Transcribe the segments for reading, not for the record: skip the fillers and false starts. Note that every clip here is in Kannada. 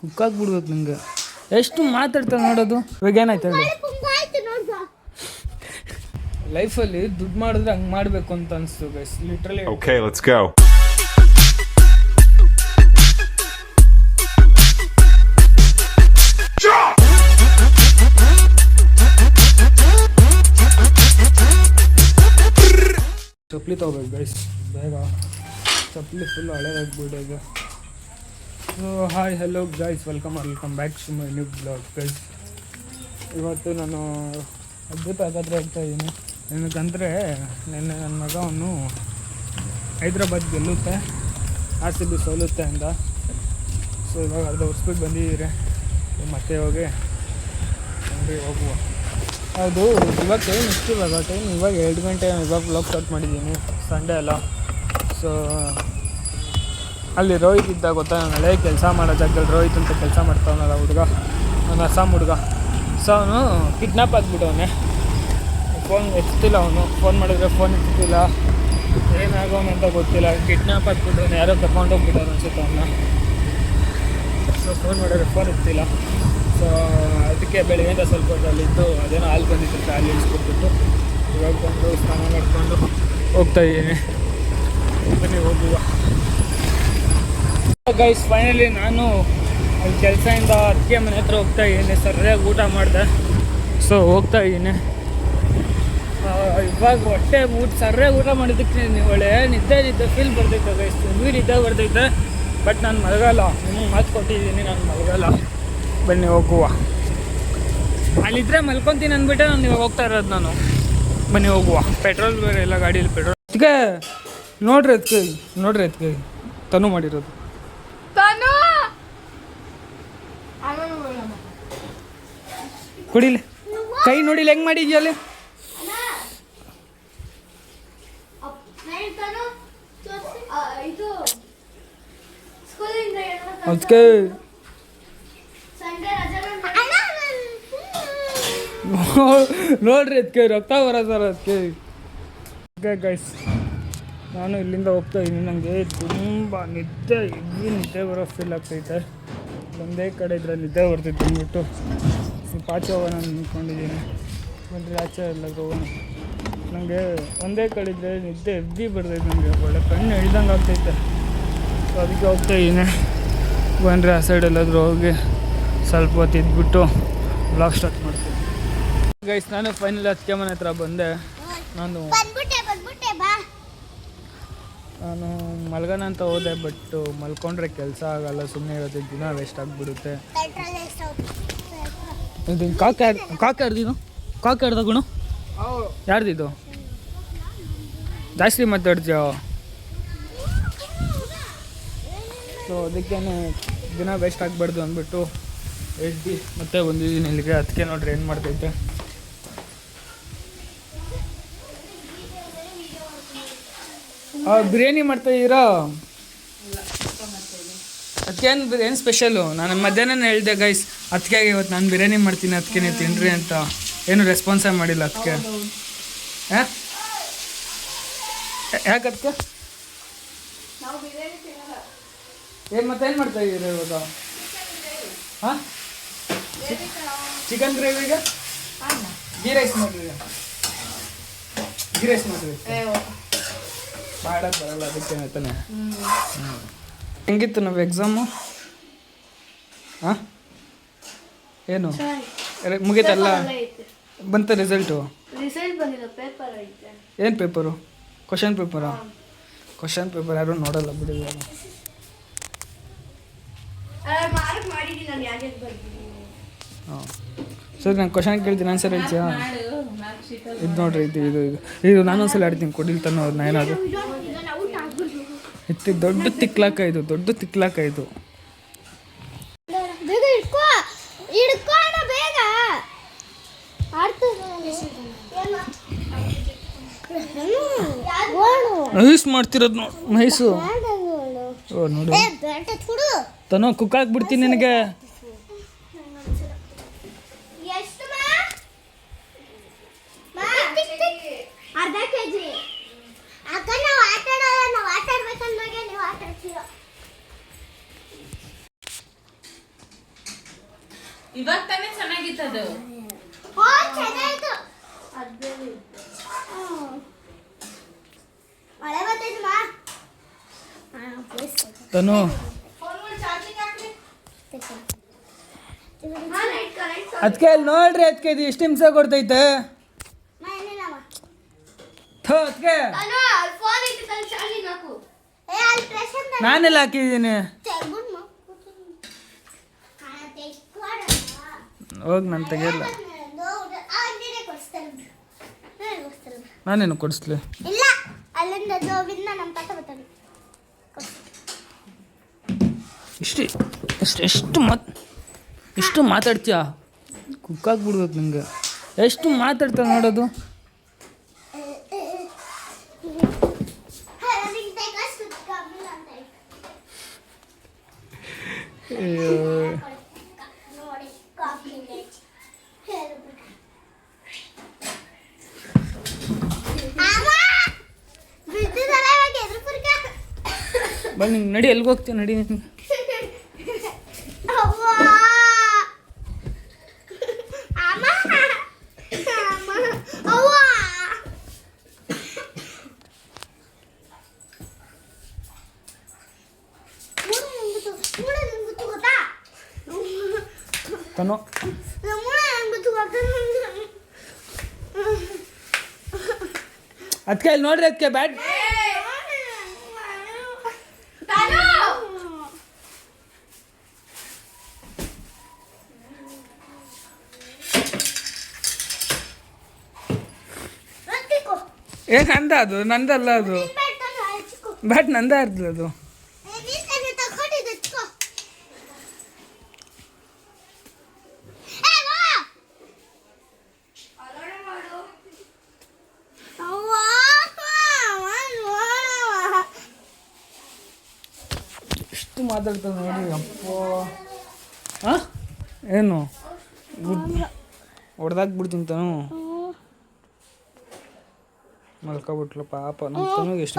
ಕುಕ್ಕಾಗ್ಬಿಡ್ಬೇಕು ನಂಗೆ. ಎಷ್ಟು ಮಾತಾಡ್ತಾ ನೋಡೋದು. ಇವಾಗ ಏನಾಯ್ತು ಹೇಳಿ. ಲೈಫಲ್ಲಿ ದುಡ್ಡು ಮಾಡಿದ್ರೆ ಹಂಗೆ ಮಾಡಬೇಕು ಅಂತ ಅನಿಸ್ತು guys, literally. Okay, let's go. ಚಪ್ಪಲಿ ತೊಗೋಬೇಕು ಗೈಸ್ ಬೇಗ, ಚಪ್ಪಲಿ ಫುಲ್ ಹಳೇದಾಗ್ಬಿಟ್ಟಿದೆ. So hi hello guys, welcome back to my new blog guys. ಇವತ್ತು ನಾನು ಅದ್ಭುತ ಆಗಾದ್ರೆ ಹೇಳ್ತಾ ಇದ್ದೀನಿ. ಏನಕ್ಕಂದರೆ ನಿನ್ನೆ ನನ್ನ ಮಗ ಅವನು ಹೈದ್ರಾಬಾದ್ ಗೆಲ್ಲುತ್ತೆ, RCB ಸೋಲುತ್ತೆ ಅಂತ. ಸೊ ಇವಾಗ ಅರ್ಧ ವರ್ಷಕ್ಕೆ ಬಂದಿದ್ದೀರಿ, ಮತ್ತೆ ಹೋಗಿ ಅಂಗಡಿ ಹೋಗುವ. ಹೌದು, ಇವಾಗ ಟೈಮ್ ಇಷ್ಟು, ಇವಾಗ 2 ಗಂಟೆ. ಇವಾಗ ಬ್ಲಾಗ್ ಸ್ಟಾರ್ಟ್ ಮಾಡಿದ್ದೀನಿ, ಸಂಡೇ ಅಲ್ಲ. ಸೊ ಅಲ್ಲಿ ರೋಹಿತ್ ಇದ್ದ ಗೊತ್ತಾ, ನಾನು ಹಳೆ ಕೆಲಸ ಮಾಡೋ ಜಾಗದಲ್ಲಿ ರೋಹಿತ್ ಅಂತ ಕೆಲಸ ಮಾಡ್ತಾವನಲ್ಲ ಹುಡುಗ, ನನ್ನ ಅಸ್ಸಾಂ ಹುಡುಗ. ಸೊ ಅವನು ಕಿಡ್ನಾಪ್ ಆಗಿಬಿಟ್ಟವನೆ. ಫೋನ್ ಎತ್ತಿಲ್ಲ, ಅವನು ಫೋನ್ ಮಾಡಿದ್ರೆ ಫೋನ್ ಎತ್ತಿಲ್ಲ, ಏನಾಗೋನು ಅಂತ ಗೊತ್ತಿಲ್ಲ. ಕಿಡ್ನಾಪ್ ಆಗಿಬಿಟ್ಟವನು, ಯಾರೋ ಕರ್ಕೊಂಡೋಗ್ಬಿಟ್ಟವ್ರು ಅನ್ಸುತ್ತೆ ಅವನ್ನ. ಸೊ ಫೋನ್ ಮಾಡಿದ್ರೆ ಫೋನ್ ಎತ್ತಿಲ್ಲ. ಸೊ ಅದಕ್ಕೆ ಬೆಳಗ್ಗೆಯಿಂದ ಸ್ವಲ್ಪ ಅಲ್ಲಿದ್ದು ಅದೇನೋ ಹಾಲು ಬಂದಿತ್ತು, ಹಾಲು ಇಳಿಸ್ಕೊಟ್ಬಿಟ್ಟು ಇವಾಗ ಬಂದು ಸ್ನಾನ ಮಾಡಿಕೊಂಡು ಹೋಗ್ತಾಯಿದ್ದೀನಿ. ಬನ್ನಿ ಹೋಗುವ ಗೈಸ್. ಫೈನಲಿ ನಾನು ಅಲ್ಲಿ ಕೆಲಸದಿಂದ ಅದಕ್ಕೆ ಮನೆ ಹತ್ರ ಹೋಗ್ತಾಯಿದ್ದೀನಿ. ಸರಿಯಾಗಿ ಊಟ ಮಾಡಿದೆ, ಸೊ ಹೋಗ್ತಾಯಿದ್ದೀನಿ. ಇವಾಗ ಹೊಟ್ಟೆ ಸರಿಯಾಗಿ ಊಟ ಮಾಡಿದ್ದಕ್ಕೆ ಒಳ್ಳೆ ನಿದ್ದೆ ಫೀಲ್ ಬರ್ತೈತೆ ಗೈಸ್, ನಿದ್ದೆ ಬರ್ತೈತೆ. ಬಟ್ ನಾನು ಮಲಗಲ್ಲ, ನಿಮಗೆ ಮಾತು ಕೊಟ್ಟಿದ್ದೀನಿ, ನಾನು ಮಲಗಲ್ಲ. ಬನ್ನಿ ಹೋಗುವ. ಅಲ್ಲಿದ್ದರೆ ಮಲ್ಕೊತೀನಿ ಅಂದ್ಬಿಟ್ಟೆ ನಾನು ಇವಾಗ ಹೋಗ್ತಾ ಇರೋದು ನಾನು. ಬನ್ನಿ ಹೋಗುವ. ಪೆಟ್ರೋಲ್ ಬೇರೆ ಇಲ್ಲ ಗಾಡೀಲಿ, ಪೆಟ್ರೋಲ್. ಅದಕ್ಕೆ ನೋಡ್ರಿ ಅದಕ್ಕೆ ತನು ಮಾಡಿರೋದು. ಕುಡಿಲಿ, ಕೈ ನೋಡಿಲ್ಲ ಹೆಂಗೆ ಮಾಡಿದ್ಯಲ್ಲಿ. ಅದಕ್ಕೆ ನೋಡ್ರಿ ಅದಕ್ಕೆ ರಕ್ತ ಬರೋದಾರ ಅದಕ್ಕೆ. ಗೈಸ್ ನಾನು ಇಲ್ಲಿಂದ ಹೋಗ್ತಾ ಇದ್ದೀನಿ. ನನಗೆ ತುಂಬ ನಿದ್ದೆ ಬರೋ ಫೀಲ್ ಆಗ್ತೈತೆ. ಒಂದೇ ಕಡೆ ಇದ್ರೆ ನಿದ್ದೆ ಬರ್ತೈತೆ ಅಂದ್ಬಿಟ್ಟು ಸ್ವಲ್ಪ ಆಚೆ ಹೋಗೋಣ ಅಂದ್ಕೊಂಡಿದ್ದೀನಿ. ಬಂದರೆ ಆಚೆ ಎಲ್ಲಾದ್ರೂ ಹೋಗೋಣ. ನನಗೆ ಒಂದೇ ಕಡೆ ಇದ್ದರೆ ನಿದ್ದೆ ಬರ್ತೈತೆ, ನನಗೆ ಒಳ್ಳೆ ಕಣ್ಣು ಎಳ್ದಂಗೆ ಆಗ್ತೈತೆ. ಸೊ ಅದಕ್ಕೆ ಹೋಗ್ತಾ ಇದ್ದೀನಿ. ಬಂದರೆ ಆ ಸೈಡ್ ಎಲ್ಲಾದರೂ ಹೋಗಿ ಸ್ವಲ್ಪ ಹೊತ್ತು ಇದ್ಬಿಟ್ಟು ಬ್ಲಾಗ್ ಸ್ಟಾರ್ಟ್ ಮಾಡ್ತೀನಿ ಗೈಸ್. ನಾನು ಫೈನಲ್ ಅದಕ್ಕೆ ಮನೆ ಹತ್ರ ಬಂದೆ. ನಾನು ಮಲ್ಗೋಣ ಅಂತ ಹೋದೆ, ಬಟ್ ಮಲ್ಕೊಂಡ್ರೆ ಕೆಲಸ ಆಗಲ್ಲ, ಸುಮ್ಮನೆ ಇರೋದು ದಿನ ವೇಸ್ಟ್ ಆಗಿಬಿಡುತ್ತೆ. ಇದು ಕಾಕೆ ಯಾರ್ದಿದು ಗುಣ? ಯಾರ್ದಿದು? ಜಾಸ್ತಿ ಮಾತಾಡ್ತೀಯ. ಸೊ ಅದಕ್ಕೇ ದಿನ ವೇಸ್ಟ್ ಆಗಬಾರ್ದು ಅಂದ್ಬಿಟ್ಟು ಮತ್ತೆ ಬಂದಿದ್ದೀನಿ ಇಲ್ಲಿಗೆ. ಅದಕ್ಕೆ ನೋಡ್ರಿ ಏನು ಮಾಡ್ತೈತೆ. ಬಿರಿಯಾನಿ ಮಾಡ್ತಾಯಿದ್ದೀರಾ? ಅದಕ್ಕೆ ಏನು ಸ್ಪೆಷಲು? ನಾನು ಮಧ್ಯಾಹ್ನ ಹೇಳಿದೆ ಗೈಸ್ ಅದಕ್ಕೆ ಇವತ್ತು ನಾನು ಬಿರಿಯಾನಿ ಮಾಡ್ತೀನಿ, ಅದಕ್ಕೆ ನೀವು ತಿನ್ನಿರಿ ಅಂತ. ಏನು ರೆಸ್ಪಾನ್ಸೇ ಮಾಡಿಲ್ಲ ಅದಕ್ಕೆ. ಯಾಕೆ ಅದಕ್ಕೆ ಮತ್ತೇನು ಮಾಡ್ತಾಯಿದ್ದೀರಾ ಇವಾಗ? ಹಾಂ, ಚಿಕನ್ ಗ್ರೇವಿಗೆ ಗೀ ರೈಸ್ ಮಾಡಿರಿ. ಮಾಡೋಕ್ಕೆ ಬರಲ್ಲ, ಅದಕ್ಕೆ ತಾನೆ. ಹೆಂಗಿತ್ತು ನಾವು ಎಕ್ಸಾಮು? ಹಾಂ, ಏನು ಮುಗೀತಲ್ಲ? ಬಂತ ರಿಸಲ್ಟು? ಏನು ಪೇಪರು? ಕ್ವಶನ್ ಪೇಪರಾ? ಕ್ವಶನ್ ಪೇಪರ್ ಯಾರು ನೋಡಲ್ಲ ಬಿಡಿ. ಹಾಂ ಸರಿ, ನಾನು ಕ್ವಶನ್ ಕೇಳ್ತೀನಿ, ಆನ್ಸರ್ ಹೇಳ್ತೀಯಾ? ಇದು ನೋಡ್ರಿ, ಇದು ನಾನೊಂದ್ಸಲ ಆಡ್ತೀನಿ. ಕೊಡಿಲ್ ತನೋ ಅವ್ರನ್ನ ಏನಾದ್ರು ದೊಡ್ಡ ತಿಕ್ಲಾಕ ಇದು. ನೈಸ್ ಮಾಡ್ತಿರೋದು ನೋಡಿ, ನೈಸು. ಓ ನೋಡು ತನೋ, ಕುಕ್ ಹಾಕ್ಬಿಡ್ತೀನಿ ನಿನಗೆ. ಇವಾಗ ತಾನೇ ಚೆನ್ನಾಗಿತ್ತದು. ತನು ಅದಕ್ಕೆ ಅಲ್ಲಿ ನೋಡ್ರಿ, ಅದಕ್ಕೆ ಇದು ಎಷ್ಟು ಹಿಂಸೆ ಕೊಡ್ತೈತೆ. ಅದಕ್ಕೆ ನಾನೆಲ್ಲ ಹಾಕಿದ್ದೀನಿ. ಹೋಗಿ ನಾನು ತೆಗಿಯಲ್ಲ. ನಾನೇನು ಕೊಡಿಸ್ಲಿ? ಎಷ್ಟು ಮಾತಾಡ್ತೀಯ? ಕುಕ್ಕಾಗ್ಬಿಡ್ಬೇಕು ನಿಂಗೆ. ಎಷ್ಟು ಮಾತಾಡ್ತಾ ನೋಡೋದು. ಬನ್ನಿ ನಿಂಗೆ ನಡಿ, ಎಲ್ಗೆ ಹೋಗ್ತೀಯ ನಡಿ. ನಿಂಗೆ ತನು ಅದಕ್ಕೆ ಇಲ್ಲಿ ನೋಡ್ರಿ, ಅದಕ್ಕೆ ಬ್ಯಾಟ್ ನಂದ, ಅದು ನಂದಲ್ಲ, ಅದು ಬ್ಯಾಟ್ ನಂದ ಇರ್ತದೆ ಅದು. ಎಷ್ಟು ಮಾತಾಡ್ತಾರೆ ನೋಡಿ. ಅಪ್ಪೋ ಹಾಂ ಏನು ಹೊಡೆದಾಕ್ಬಿಡ್ತೀನಿ ತಾನು. ಮಲ್ಕೊಬಿಟ್ಲು ಪಾಪ. ನಮ್ಮ ತನುಗೆ ಎಷ್ಟು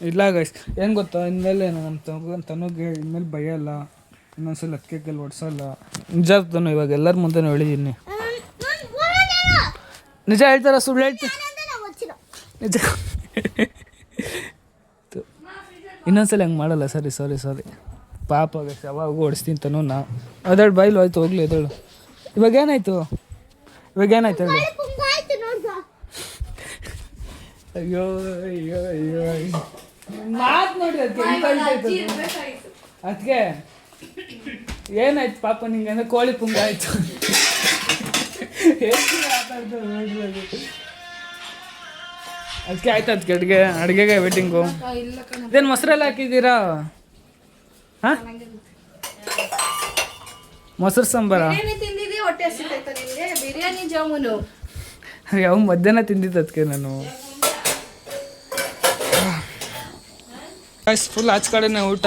ಇಲ್ಲ ಗೈಸ್, ಏನು ಗೊತ್ತಾ, ಇನ್ಮೇಲೆ ನಮ್ಮ ತನುಗೆ ಇನ್ಮೇಲೆ ಭಯ ಇಲ್ಲ. ಇನ್ನೊಂದ್ಸಲ ಅಕ್ಕಿಗೆಲ್ಲ ಹೊಡ್ಸಲ್ಲ. ನಿಜ ತನು, ಇವಾಗ ಎಲ್ಲರ ಮುಂದೆ ಹೇಳಿದ್ದೀನಿ. ನಿಜ ಹೇಳ್ತಾರ ಸುಳ್ಳು ಹೇಳ್ತೀನಿ? ನಿಜ. ಇನ್ನೊಂದ್ಸಲ ಹಂಗೆ ಮಾಡಲ್ಲ. ಸರಿ ಪಾಪ ಗೈಸ್, ಯಾವಾಗ ಓಡಿಸ್ತೀನಿ ತನು. ನಾವು ಅದೇಳು ಬೈಲು ಆಯ್ತು, ಹೋಗ್ಲಿ ಎದೇಳು. ಇವಾಗೇನಾಯ್ತು ಹೇಳಿ? ಅಯ್ಯೋ ಮಾತು ನೋಡಿ, ಅದಕ್ಕೆ ಏನಾಯ್ತು ಪಾಪ ನಿಂಗೆ ಅಂದ್ರೆ ಕೋಳಿ ಪುಂಗ ಆಯ್ತು. ಎಷ್ಟು ಮಾತಾಡ್ತಾರೆ ನೋಡ್ರಿ ಅದು. ಅದಕ್ಕೆ ಆಯ್ತು, ಅದಕ್ಕೆ ಅಡುಗೆಗೆ ವೇಟಿಂಗು. ಇದೇನು ಮೊಸರೆಲ್ಲ ಹಾಕಿದ್ದೀರಾ? ಹಾಂ, ಮೊಸರು ಸಾಂಬಾರ? ಬಿರಿಯಾನಿ ಜಾಮೂನು ಯಾವ ಮಧ್ಯಾಹ್ನ ತಿಂದಿದ್ದು ಅದಕ್ಕೆ ನಾನು. ಫುಲ್ ಆಚ ಕಡೆನೇ ಊಟ.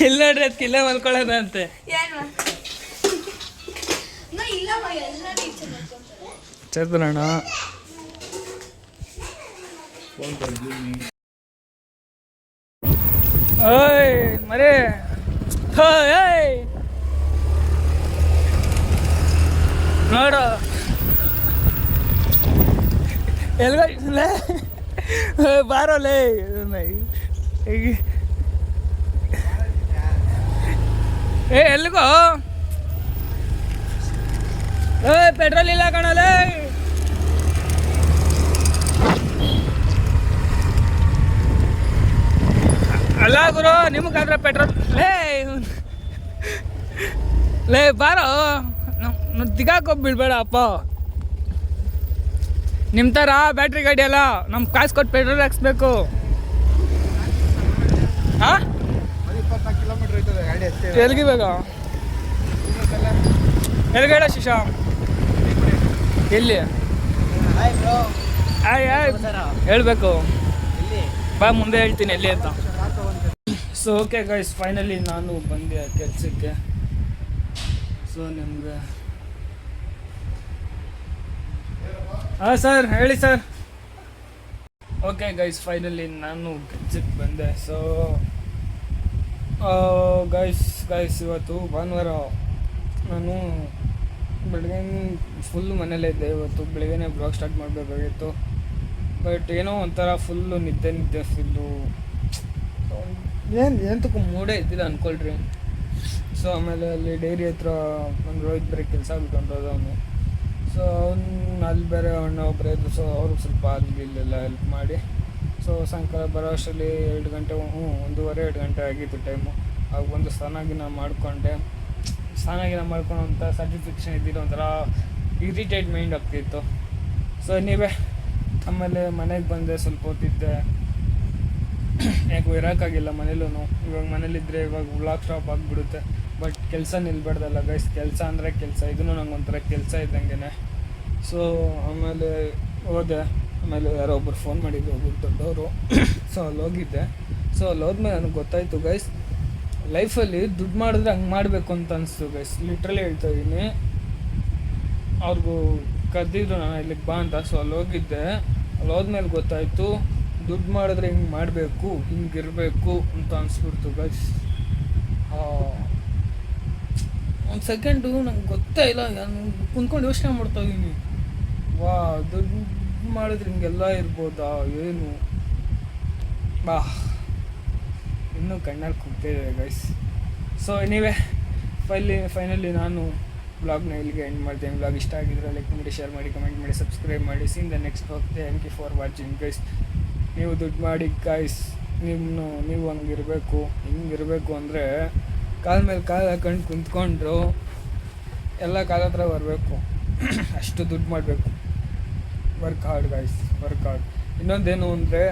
ಇಲ್ಲ ನೋಡ್ರಿ, ಅದಕ್ಕೆ ಇಲ್ಲೇ ಮಲ್ಕೊಳ್ಳೋಣ ಅಂತೆ. ಚೇತನಣ್ಣ ಓಯ್ ಮರೇ ನೋಡು ಎಲ್ಗೋ ಬಾರೋಲೇ. ಎಲ್ಗೋ ಪೆಟ್ರೋಲ್ ಇಲ್ಲ ಕಣಲೇ. ಅಲ್ಲ ಗುರು, ನಿಮಗಾದ್ರೆ ಪೆಟ್ರೋಲ್ ಲೇ ಬಾರೋ. ದಿಗಾಕೋಗ್ಬಿಡ್ಬೇಡ ಅಪ್ಪ. ನಿಮ್ಮ ಥರ ಬ್ಯಾಟ್ರಿ ಗಾಡಿ ಅಲ್ಲ, ನಮ್ಮ ಕಾಸು ಕೊಟ್ಟು ಪೆಟ್ರೋಲ್ ಹಾಕ್ಸ್ಬೇಕು. ಹಾಂ, 24 ಕಿಲೋಮೀಟ್ರ್ ಐತದೆ ಗಾಡಿ ಅಷ್ಟೇ. ಎಲ್ಲಿಗೆ ಬೇಕಾ? ಎಲ್ಗಡೆ ಶಿಶಾ? ಎಲ್ಲಿ? ಹೇಳ್ಬೇಕು ಬಾ, ಮುಂದೆ ಹೇಳ್ತೀನಿ ಎಲ್ಲಿ ಅಂತ. ಸೊ ಓಕೆ ಗೈಸ್, ಫೈನಲಿ ನಾನು ಬಂದೆ ಕೆಲಸಕ್ಕೆ. ಸೊ ನಿಮ್ಗೆ ಹಾಂ ಸರ್, ಹೇಳಿ ಸರ್. ಓಕೆ ಗೈಸ್, ಫೈನಲಿ ನಾನು ಕೆಲ್ಸಕ್ಕೆ ಬಂದೆ. ಸೊ ಗಾಯ್ಸ್ ಇವತ್ತು ಭಾನುವಾರ. ನಾನು ಬೆಳಗ್ಗೆ ಫುಲ್ಲು ಮನೇಲೇ ಇದ್ದೆ. ಇವತ್ತು ಬೆಳಗ್ಗೆನೇ ಬ್ಲಾಗ್ ಸ್ಟಾರ್ಟ್ ಮಾಡಬೇಕಾಗಿತ್ತು, ಬಟ್ ಏನೋ ಒಂಥರ ಫುಲ್ಲು ನಿದ್ದೆ ಫುಲ್ಲು ಏನಂತಕ್ಕೂ ಮೂಡೇ ಇದ್ದಿಲ್ಲ ಅಂದ್ಕೊಳ್ರಿ. ಸೊ ಆಮೇಲೆ ಅಲ್ಲಿ ಡೈರಿ ಹತ್ರ ಒಂದು ರೋಹಿತ್ ಬೇರೆ ಕೆಲಸ ಬಿಟ್ಕೊಂಡ್ರೋದು ಅವನು. ಸೊ ಅವ್ನು ಅಲ್ಲಿ ಬೇರೆ ಅಣ್ಣ ಒಬ್ಬರೇ ಇದ್ರು. ಸೊ ಅವ್ರಿಗೆ ಸ್ವಲ್ಪ ಅಲ್ಲಿ ಇಲ್ಲೆಲ್ಲ ಹೆಲ್ಪ್ ಮಾಡಿ, ಸೊ ಸಾಯಂಕಾಲ ಬರೋ ಅಷ್ಟರಲ್ಲಿ 2 ಗಂಟೆ 1:30-2 ಗಂಟೆ ಆಗಿತ್ತು ಟೈಮು. ಆಗ ಬಂದು ಸ್ನಾನ ಮಾಡ್ಕೊಂಡು ಒಂಥರ ಸ್ಯಾಟಿಸ್ಫಿಕ್ಷನ್ ಇದ್ದಿದ್ದು, ಒಂಥರ ಇರಿಟೇಟ್ ಮೈಂಡ್ ಆಗ್ತಿತ್ತು. ಸೊ ನೀವೇ ಆಮೇಲೆ ಮನೆಗೆ ಬಂದೆ, ಸ್ವಲ್ಪ ಹೊತ್ತಿದ್ದೆ. ಯಾಕೆ ಇರೋಕ್ಕಾಗಿಲ್ಲ ಮನೇಲೂ. ಇವಾಗ ಮನೇಲಿದ್ದರೆ ಇವಾಗ ವ್ಲಾಗ್ ಸ್ಟಾಪ್ ಆಗಿಬಿಡುತ್ತೆ. ಬಟ್ ಕೆಲಸ ನಿಲ್ಬಾರ್ದಲ್ಲ ಗೈಸ್, ಕೆಲಸ ಅಂದರೆ ಕೆಲಸ. ಇದನ್ನು ನಂಗೆ ಒಂಥರ ಕೆಲಸ ಇದ್ದಂಗೆ. ಸೊ ಆಮೇಲೆ ಹೋದೆ. ಆಮೇಲೆ ಯಾರೋ ಒಬ್ಬರು ಫೋನ್ ಮಾಡಿದ್ರು, ಒಬ್ಬರು ದೊಡ್ಡವರು. ಸೊ ಅಲ್ಲಿ ಹೋಗಿದ್ದೆ. ಸೊ ಅಲ್ಲಿ ಹೋದ್ಮೇಲೆ ನನಗೆ ಗೊತ್ತಾಯಿತು ಗೈಸ್, ಲೈಫಲ್ಲಿ ದುಡ್ಡು ಮಾಡಿದ್ರೆ ಹಂಗೆ ಮಾಡಬೇಕು ಅಂತ ಅನಿಸ್ತು ಗೈಸ್. ಲಿಟ್ರಲಿ ಹೇಳ್ತಾ ಇದ್ದೀನಿ. ಅವ್ರಿಗೂ ಕರೆದಿದ್ರು ನಾನು ಇಲ್ಲಿಗೆ ಬಾ ಅಂತ. ಸೊ ಅಲ್ಲಿ ಹೋಗಿದ್ದೆ. ಅಲ್ಲಿ ಹೋದ್ಮೇಲೆ ಗೊತ್ತಾಯಿತು, ದುಡ್ಡು ಮಾಡಿದ್ರೆ ಹಿಂಗೆ ಮಾಡಬೇಕು, ಹಿಂಗಿರಬೇಕು ಅಂತ ಅನಿಸ್ಬಿಡ್ತು ಗೈಸ್. ಒಂದು ಸೆಕೆಂಡು ನಂಗೆ ಗೊತ್ತೇ ಇಲ್ಲ, ನಾನು ಕುಂತ್ಕೊಂಡು ಯೋಚನೆ ಮಾಡ್ತಾಯಿದ್ದೀನಿ, ದುಡ್ಡು ಮಾಡಿದ್ರೆ ಹಿಂಗೆಲ್ಲ ಇರ್ಬೋದಾ ಏನು. ಇನ್ನೂ ಕಣ್ಣಲ್ಲಿ ಕೂಗ್ತಿದೆ ಗೈಸ್. ಸೊ ನೀವೇ ಫೈನಲಿ ನಾನು ಬ್ಲಾಗ್ನ ಇಲ್ಲಿಗೆ ಎಂಡ್ ಮಾಡ್ತೀನಿ. ಬ್ಲಾಗ್ ಇಷ್ಟ ಆಗಿದ್ರೆ ಲೈಕ್ ಮಾಡಿ, ಶೇರ್ ಮಾಡಿ, ಕಮೆಂಟ್ ಮಾಡಿ, ಸಬ್ಸ್ಕ್ರೈಬ್ ಮಾಡಿ. Seen the next blog. Thank you for watching guys. ನೀವು ದುಡ್ಡು ಮಾಡಿ ಗೈಸ್, ನೀವು ಹಂಗಿರಬೇಕು. ಹಿಂಗಿರಬೇಕು ಅಂದರೆ ಕಾಲ ಮೇಲೆ ಕಾಲು ಹಾಕೊಂಡು ಕುಂತ್ಕೊಂಡ್ರು ಎಲ್ಲ ಕಾಲ ಹತ್ರ ಬರಬೇಕು. ಅಷ್ಟು ದುಡ್ಡು ಮಾಡಬೇಕು. Work hard guys, work hard. ಇನ್ನೊಂದೇನು ಅಂದರೆ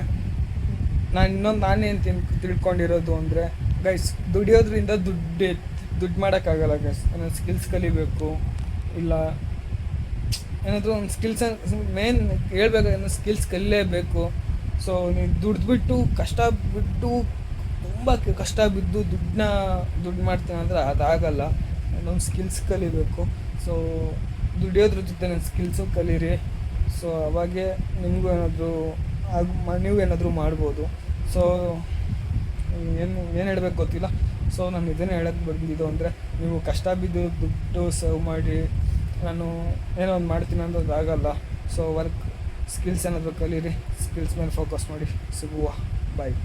ನಾನೇನು ತಿಳ್ಕೊಂಡಿರೋದು ಅಂದರೆ ಗೈಸ್, ದುಡಿಯೋದ್ರಿಂದ ದುಡ್ಡು ಮಾಡೋಕ್ಕಾಗಲ್ಲ ಗೈಸ್. ಏನಾದ್ರು ಸ್ಕಿಲ್ಸ್ ಕಲಿಬೇಕು, ಇಲ್ಲ ಏನಾದರೂ ಒಂದು ಸ್ಕಿಲ್ಸ್ ಮೇನ್ ಹೇಳ್ಬೇಕಾದ್ರೆ ಸ್ಕಿಲ್ಸ್ ಕಲಿಯಲೇಬೇಕು. ಸೊ ನೀವು ದುಡ್ಡು ತುಂಬ ಕಷ್ಟ ಬಿದ್ದು ದುಡ್ಡು ಮಾಡ್ತೀನಿ ಅಂದರೆ ಅದಾಗಲ್ಲ. ಒಂದು ಸ್ಕಿಲ್ಸ್ ಕಲಿಬೇಕು. ಸೊ ದುಡಿಯೋದ್ರ ಜೊತೆ ನನ್ನ ಸ್ಕಿಲ್ಸು ಕಲೀರಿ. ಸೊ ಅವಾಗೇ ನಿಮಗೂ ನೀವೇನಾದರೂ ಮಾಡ್ಬೋದು. ಸೊ ಏನು ಹೇಳಬೇಕು ಗೊತ್ತಿಲ್ಲ. ಸೊ ನಾನು ಇದನ್ನೇ ಹೇಳೋಕ್ಕೆ ಬಂದಿದ್ದು ಅಂದರೆ, ನೀವು ಕಷ್ಟ ಬಿದ್ದು ದುಡ್ಡು ಸೇವ್ ಮಾಡಿ ನಾನು ಏನೋ ಒಂದು ಮಾಡ್ತೀನಿ ಅನ್ನೋದು ಆಗಲ್ಲ. ಸೊ ಸ್ಕಿಲ್ಸ್ ಏನಾದರೂ ಕಲೀರಿ, ಸ್ಕಿಲ್ಸ್ ಮೇಲೆ ಫೋಕಸ್ ಮಾಡಿ. ಸಿಗುವ ಬಾಯ್.